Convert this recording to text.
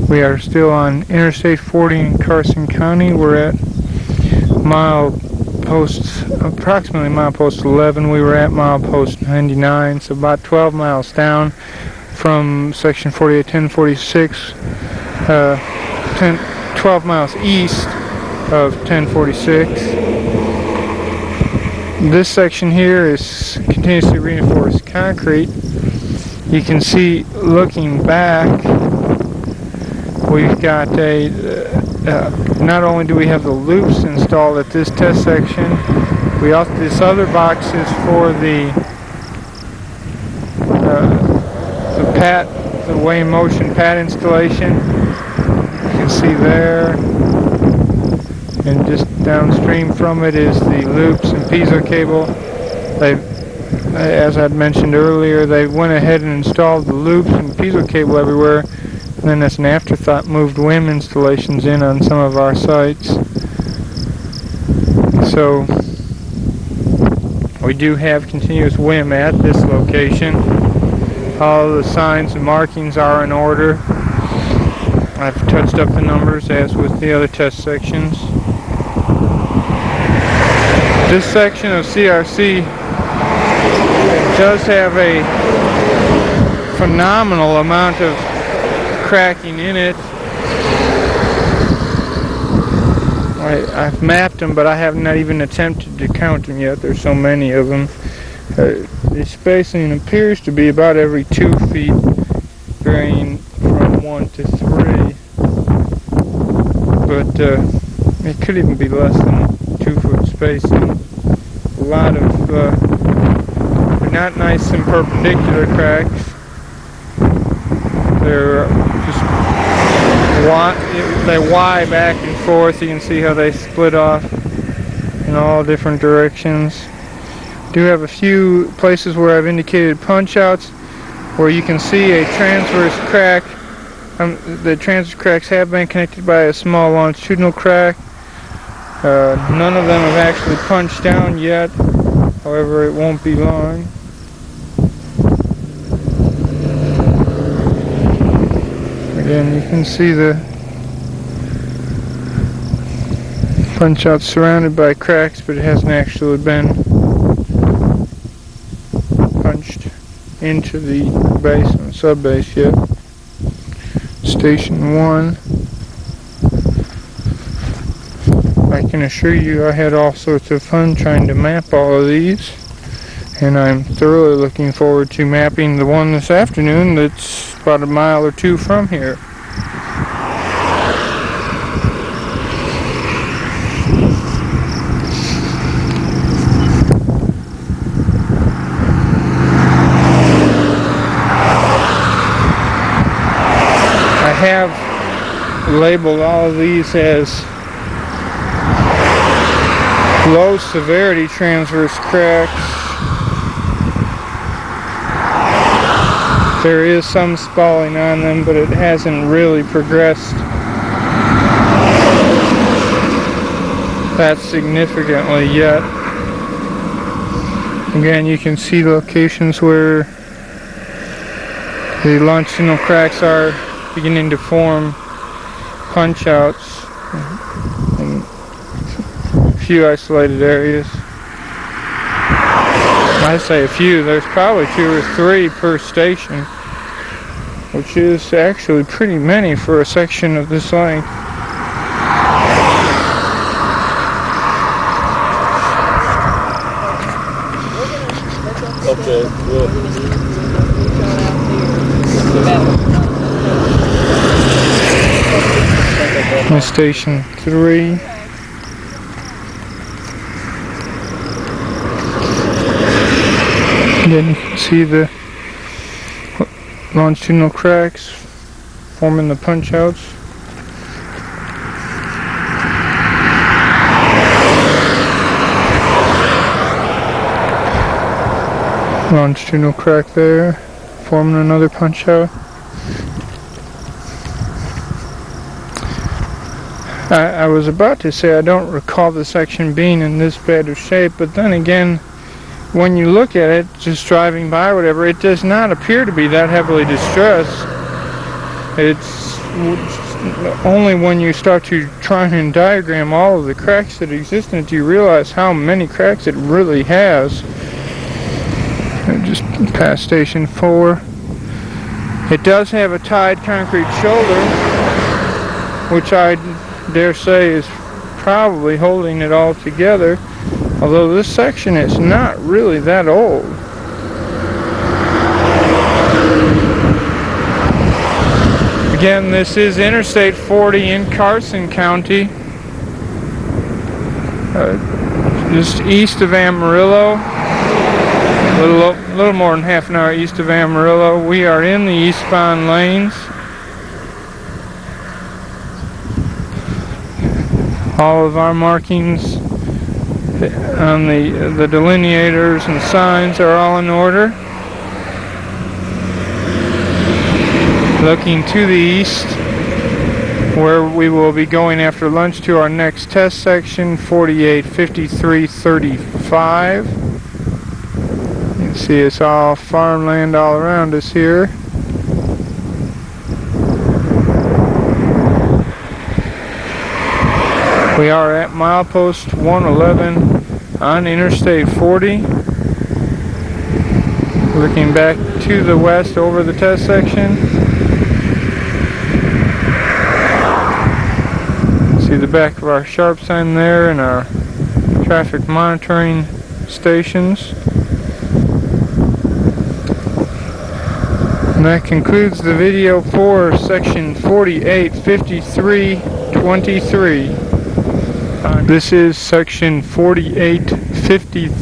We are still on Interstate 40 in Carson County. We're at approximately milepost 11. We were at milepost 99, so about 12 miles down from section 481046, 12 miles east of 1046. This section here is continuously reinforced concrete. You can see, looking back, we've got not only do we have the loops installed at this test section, we also, this other box is for the weigh in motion pad installation. You can see there, and just downstream from it is the loops and piezo cable. As I'd mentioned earlier, they went ahead and installed the loops and piezo cable everywhere, and then as an afterthought moved WIM installations in on some of our sites. So we do have continuous WIM at this location. All the signs and markings are in order. I've touched up the numbers as with the other test sections. This section of CRC does have a phenomenal amount of cracking in it. I've mapped them, but I have not even attempted to count them yet. There's so many of them. The spacing appears to be about every 2 feet, varying from 1 to 3. But it could even be less than 2 foot spacing. A lot of not nice and perpendicular cracks. They're just they Y back and forth. You can see how they split off in all different directions. Do have a few places where I've indicated punch outs where you can see a transverse crack. The transverse cracks have been connected by a small longitudinal crack. None of them have actually punched down yet. However, it won't be long. Again, you can see the punch out surrounded by cracks, but it hasn't actually been punched into the base and sub-base yet. Station 1. I can assure you I had all sorts of fun trying to map all of these, and I'm thoroughly looking forward to mapping the one this afternoon that's about a mile or two from here. I have labeled all of these as low severity transverse cracks. There is some spalling on them, but it hasn't really progressed that significantly yet. Again, you can see locations where the longitudinal cracks are beginning to form punch outs in a few isolated areas. I say a few, there's probably 2 or 3 per station, which is actually pretty many for a section of this length. Okay, good. My station 3. Again, you can see the longitudinal cracks forming the punch outs. Longitudinal crack there, forming another punch out. I was about to say I don't recall the section being in this bad of shape, but then again, when you look at it, just driving by or whatever, it does not appear to be that heavily distressed. It's only when you start to try and diagram all of the cracks that exist in it do you realize how many cracks it really has. Just past station 4. It does have a tied concrete shoulder, which I dare say is probably holding it all together, although this section is not really that old. Again, this is Interstate 40 in Carson County, just east of Amarillo, a little more than half an hour east of Amarillo. We are in the eastbound lanes. All of our markings on the delineators and signs are all in order. Looking to the east, where we will be going after lunch to our next test section, 485335. You can see it's all farmland all around us here. We are at milepost 111 on Interstate 40. Looking back to the west over the test section. See the back of our sharp sign there and our traffic monitoring stations. And that concludes the video for section 485323. This is section 4853.